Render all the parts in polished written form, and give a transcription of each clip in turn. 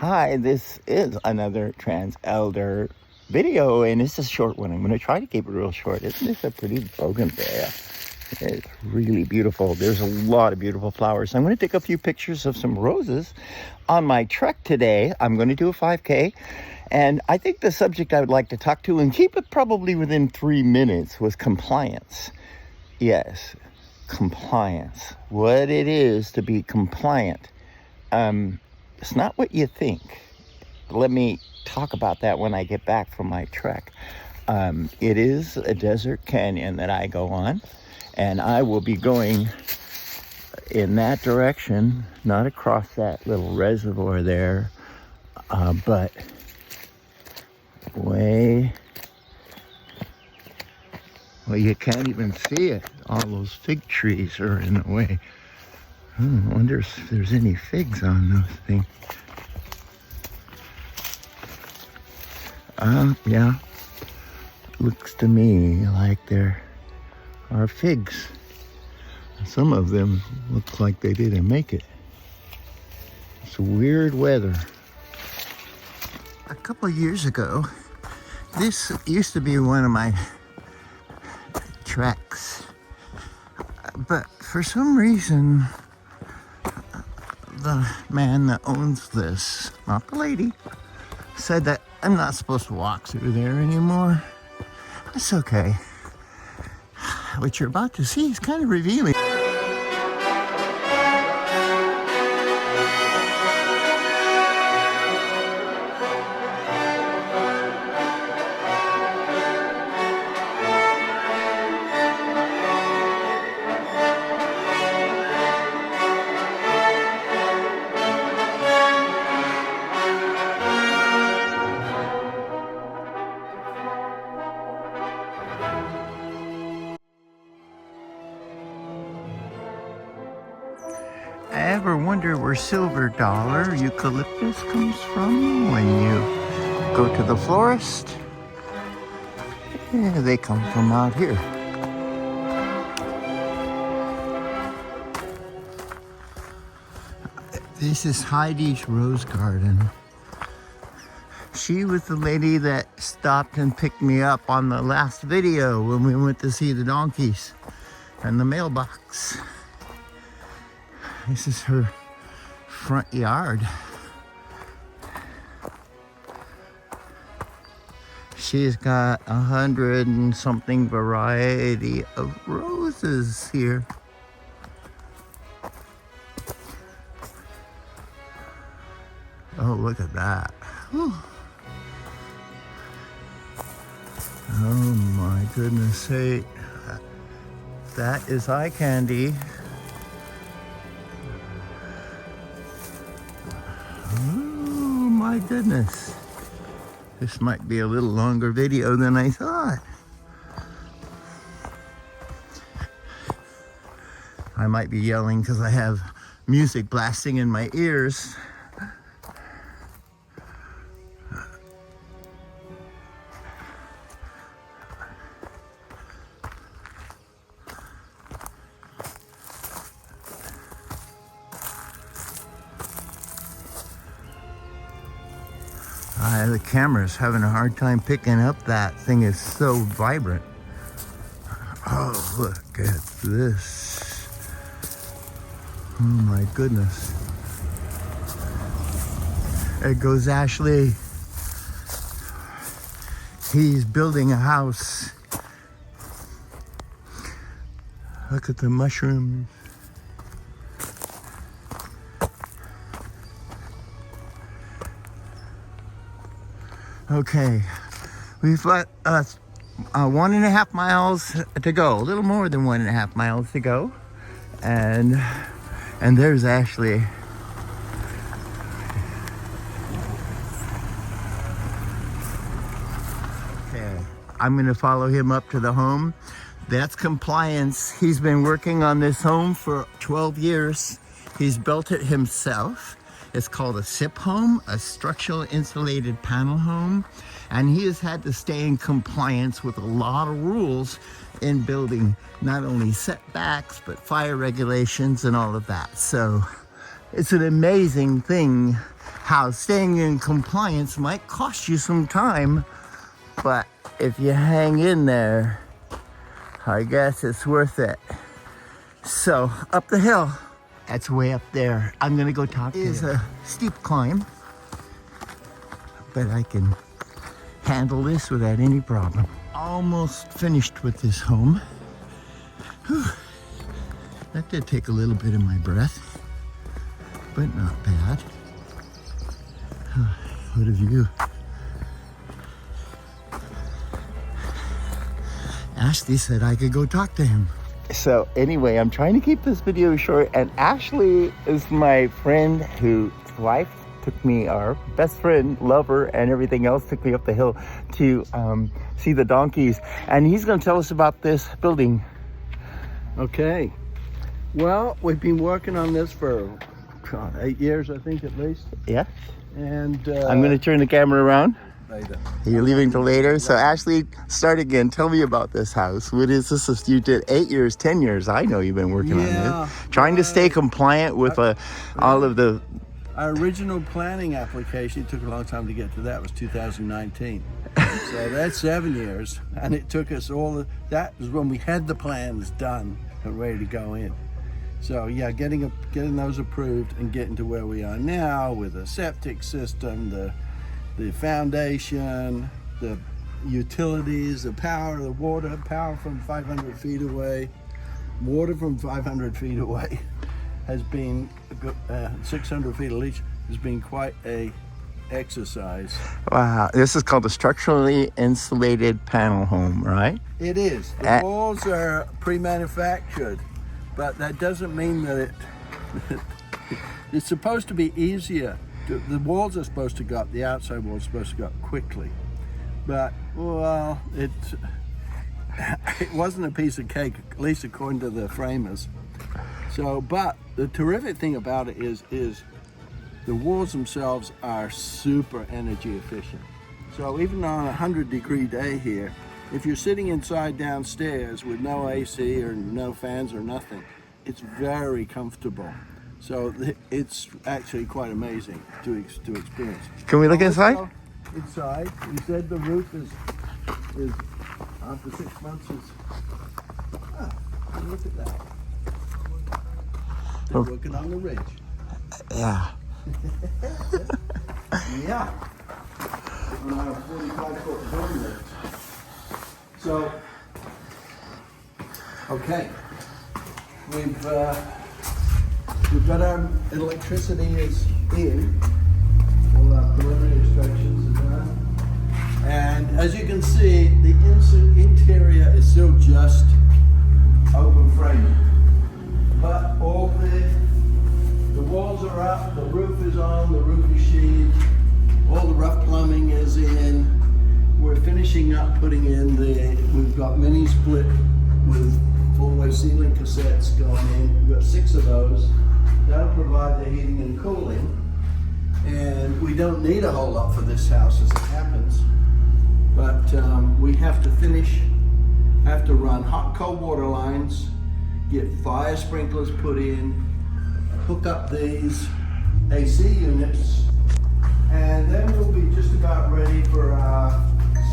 Hi, this is another Trans Elder video, and it's a short one. I'm going to try to keep it real short. Isn't this a pretty bougainvillea? It's really beautiful. There's a lot of beautiful flowers. I'm going to take a few pictures of some roses on my trek today. I'm going to do a 5K, and I think the subject I would like to talk to, and keep it probably within 3 minutes, was compliance. Yes, compliance. What it is to be compliant. It's not what you think. Let me talk about that when I get back from my trek. It is a desert canyon that I go on, and I will be going in that direction, not across that little reservoir there, but way, well, you can't even see it. All those fig trees are in the way. I wonder if there's any figs on those things. Yeah. Looks to me like there are figs. Some of them look like they didn't make it. It's weird weather. A couple of years ago, this used to be one of my treks. But for some reason, the man that owns this, not the lady, said that I'm not supposed to walk through there anymore. That's okay. What you're about to see is kind of revealing. Ever wonder where silver dollar eucalyptus comes from when you go to the florist? Yeah, they come from out here. This is Heidi's rose garden. She was the lady that stopped and picked me up on the last video when we went to see the donkeys and the mailbox. This is her front yard. She's got 100 and something variety of roses here. Oh, look at that. Whew. Oh my goodness, hey, that is eye candy. My goodness, this might be a little longer video than I thought. I might be yelling because I have music blasting in my ears. The camera's having a hard time picking up. That thing is so vibrant. Oh, look at this. Oh my goodness. There goes Ashley. He's building a house. Look at the mushrooms. Okay, we've got 1.5 miles to go, a little more than 1.5 miles to go, and there's Ashley. Okay, I'm gonna follow him up to the home. That's Compliance. He's been working on this home for 12 years. He's built it himself. It's called a SIP home, a Structurally Insulated Panel home. And he has had to stay in compliance with a lot of rules in building, not only setbacks, but fire regulations and all of that. So It's an amazing thing how staying in compliance might cost you some time, but if you hang in there, I guess it's worth it. So up the hill, that's way up there. I'm gonna go talk to him. It's a steep climb, but I can handle this without any problem. Almost finished with this home. Whew. That did take a little bit of my breath, but not bad. What a view. Ashley said I could go talk to him. So anyway, I'm trying to keep this video short, and Ashley is my friend whose wife took me, our best friend, lover, and everything else, took me up the hill to see the donkeys, and he's going to tell us about this building. Okay. Well, we've been working on this for 8 years, I think, at least. Yeah. And I'm going to turn the camera around. later. You're leaving till later? So Ashley, start again. Tell me about this house. What is this? You did 8 years, 10 years. I know you've been working on this. Trying to stay compliant with all of the... Our original planning application, it took a long time to get to that, was 2019. So that's 7 years. And it took us that was when we had the plans done and ready to go in. So yeah, getting those approved and getting to where we are now with the septic system, the foundation, the utilities, the power, the water, power from 500 feet away, water from 500 feet away has been 600 feet at least, has been quite a exercise. Wow, this is called a structurally insulated panel home, right? It is. The walls are pre-manufactured, but that doesn't mean that it's supposed to be easier. The walls are supposed to go up, the outside walls are supposed to go up quickly. But, well, it wasn't a piece of cake, at least according to the framers. So, but the terrific thing about it is the walls themselves are super energy efficient. So even on a 100-degree day here, if you're sitting inside downstairs with no AC or no fans or nothing, it's very comfortable. So it's actually quite amazing to experience. Can we look inside? Inside, we said the roof is after 6 months is. Look at that. They're working on the ridge. Yeah. Yeah. On our 45-foot building lift. So, okay, we've got our electricity is in. All our preliminary instructions are done. And as you can see, the interior is still just open framing. But all the walls are up, the roof is on, the roof is sheathed, all the rough plumbing is in. We're finishing up putting in we've got mini split with full-way ceiling cassettes going in. We've got 6 of those. That'll provide the heating and cooling. And we don't need a whole lot for this house as it happens. But we have to run hot cold water lines, get fire sprinklers put in, hook up these AC units, and then we'll be just about ready for our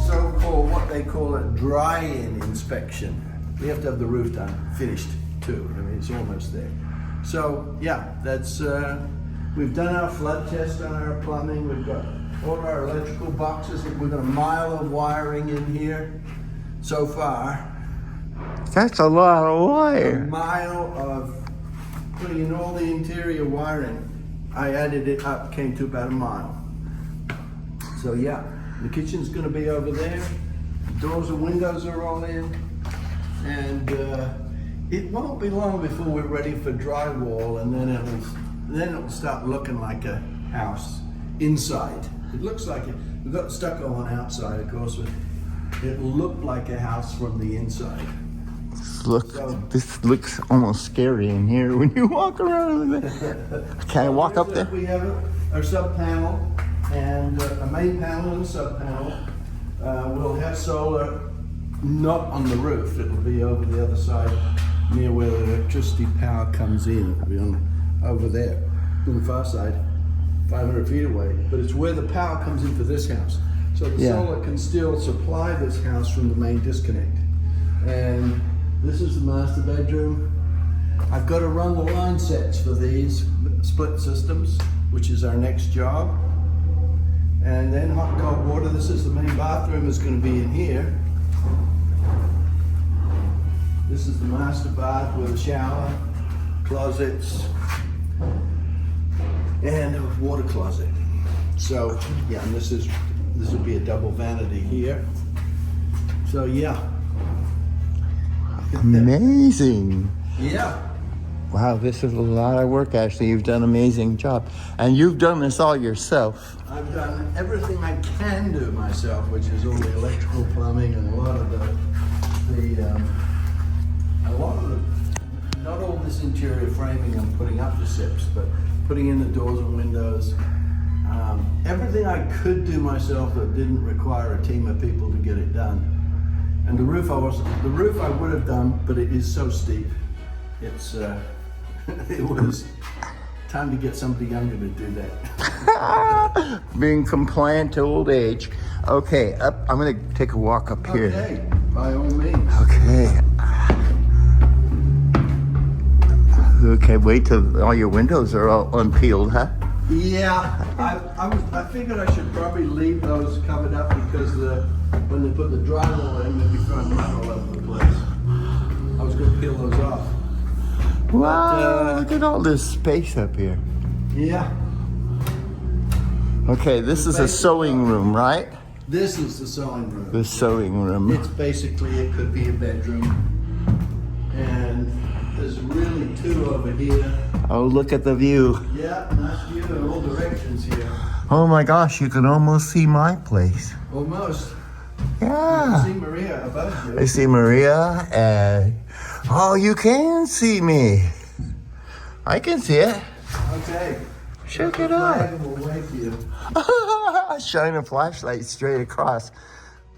so-called, what they call a dry-in inspection. We have to have the roof done, finished too. I mean, it's almost there. So yeah, that's, we've done our flood test on our plumbing. We've got all our electrical boxes. We've got a mile of wiring in here so far. That's a lot of wire. A mile of putting in all the interior wiring. I added it up, came to about a mile. So yeah, the kitchen's gonna be over there. Doors and windows are all in. And it won't be long before we're ready for drywall, and then it'll start looking like a house inside. It looks like it. We've got stucco on outside, of course, but it'll look like a house from the inside. This looks almost scary in here when you walk around with it. Can I walk up there? We have our sub panel and a main panel and a sub panel. We'll have solar not on the roof. It'll be over the other side near where the electricity power comes in. It'll be over there. on the far side, 500 feet away, but it's where the power comes in for this house. So the solar can still supply this house from the main disconnect. And this is the master bedroom. I've got to run the line sets for these split systems, which is our next job. And then hot and cold water. This is the main bathroom, is going to be in here. This is the master bath with a shower, closets, and a water closet. So yeah, and this will be a double vanity here. So yeah. Amazing. Yeah. Wow, this is a lot of work, Ashley. You've done an amazing job. And you've done this all yourself. I've done everything I can do myself, which is all the electrical, plumbing, and a lot of not all this interior framing I'm putting up the SIPs, but putting in the doors and windows. Everything I could do myself that didn't require a team of people to get it done. And the roof I would have done, but it is so steep. It's it was time to get somebody younger to do that. Being compliant to old age. Okay, I'm gonna take a walk up here. Okay, by all means. Okay. Okay, wait till all your windows are all unpeeled, huh? Yeah, I figured I should probably leave those covered up because when they put the drywall in, they'd be throwing mud all over the place. I was going to peel those off. Wow, look at all this space up here. Yeah. Okay, this is a sewing room, right? This is the sewing room. The sewing room. It's basically, it could be a bedroom. And there's really two over here. Oh, look at the view. Yeah, nice view in all directions here. Oh my gosh, you can almost see my place. Almost. Yeah. You can see Maria above you. I see Maria and, oh, you can see me. I can see it. Okay. Check it out. We'll wait for you. Shine a flashlight straight across.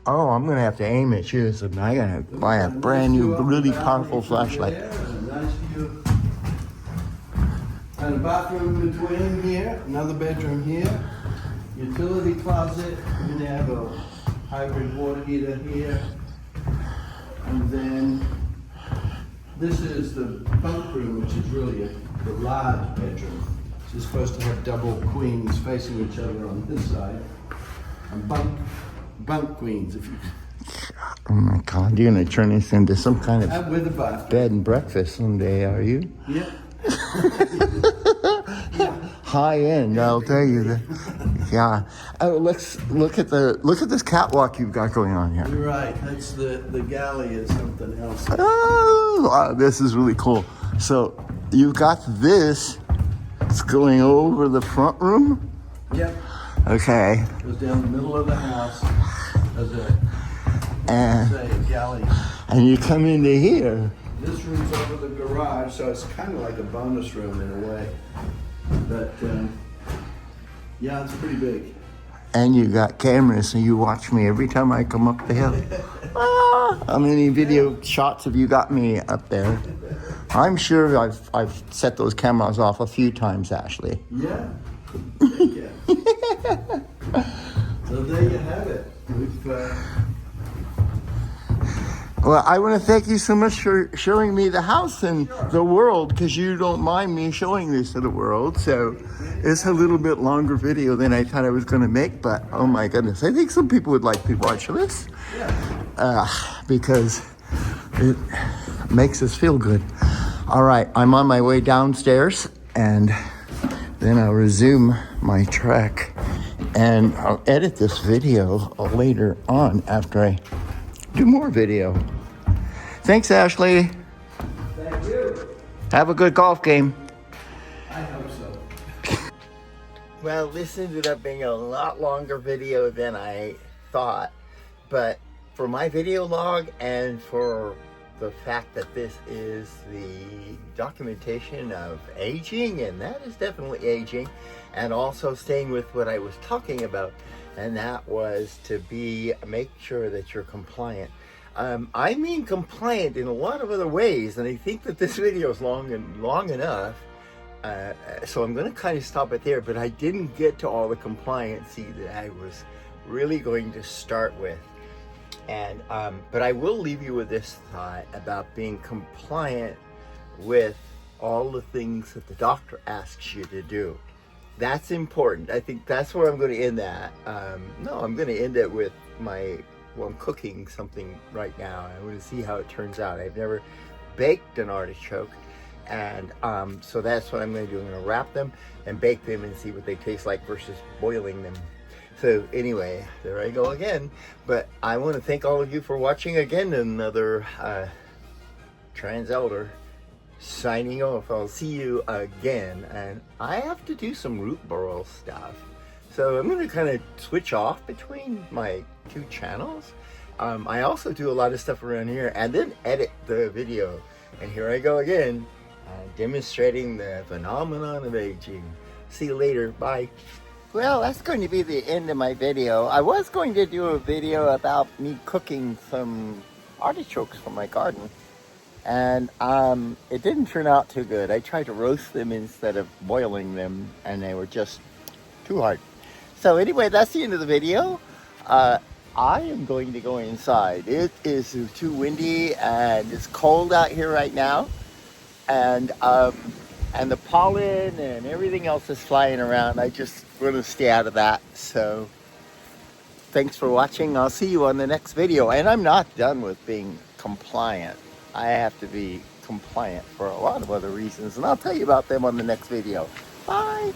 Oh, I'm gonna have to aim at you, so I gotta buy a brand new, really powerful flashlight. Nice view. And a bathroom in between here, another bedroom here, utility closet. We're gonna have a hybrid water heater here, and then this is the bunk room, which is really the large bedroom. It's supposed to have double queens facing each other on this side, and bunk queens. If you. Oh my God, you're gonna turn this into some kind of with a bath. bed and breakfast someday, are you? Yeah. High end, I'll tell you that. Yeah. Oh, let's look at this catwalk you've got going on here. You're right. That's the galley is something else. Oh, wow, this is really cool. So you've got this. It's going over the front room. Yep. Okay. Goes down the middle of the house as a galley. And you come into here. This room's over the garage, so it's kind of like a bonus room in a way. But yeah, it's pretty big. And you got cameras, so you watch me every time I come up the hill. How many video shots have you got me up there? I'm sure I've set those cameras off a few times, Ashley. Yeah. Yeah. So there you have it. Well, I want to thank you so much for showing me the house and the world, because you don't mind me showing this to the world. So it's a little bit longer video than I thought I was going to make, but oh my goodness, I think some people would like to watch this because it makes us feel good. All right, I'm on my way downstairs, and then I'll resume my trek, and I'll edit this video later on after I do more video. Thanks, Ashley. Thank you. Have a good golf game. I hope so. Well, this ended up being a lot longer video than I thought, but for my video log and for the fact that this is the documentation of aging, and that is definitely aging, and also staying with what I was talking about, and that was to make sure that you're compliant. I mean compliant in a lot of other ways, and I think that this video is long enough So I'm going to kind of stop it there, but I didn't get to all the compliancy that I was really going to start with. And but I will leave you with this thought about being compliant with all the things that the doctor asks you to do. That's important. I think that's where I'm going to end that. No, I'm going to end it with I'm cooking something right now. I want to see how it turns out. I've never baked an artichoke. And so that's what I'm going to do. I'm going to wrap them and bake them and see what they taste like versus boiling them. So anyway, there I go again. But I want to thank all of you for watching again. Another Trans Elder signing off. I'll see you again. And I have to do some root burl stuff. So I'm going to kind of switch off between my two channels. I also do a lot of stuff around here and then edit the video. And here I go again, demonstrating the phenomenon of aging. See you later. Bye. Well, that's going to be the end of my video. I was going to do a video about me cooking some artichokes from my garden. And it didn't turn out too good. I tried to roast them instead of boiling them, and they were just too hard. So anyway, that's the end of the video. I am going to go inside. It is too windy and it's cold out here right now. And the pollen and everything else is flying around. I just want to stay out of that. So thanks for watching. I'll see you on the next video. And I'm not done with being compliant. I have to be compliant for a lot of other reasons. And I'll tell you about them on the next video. Bye.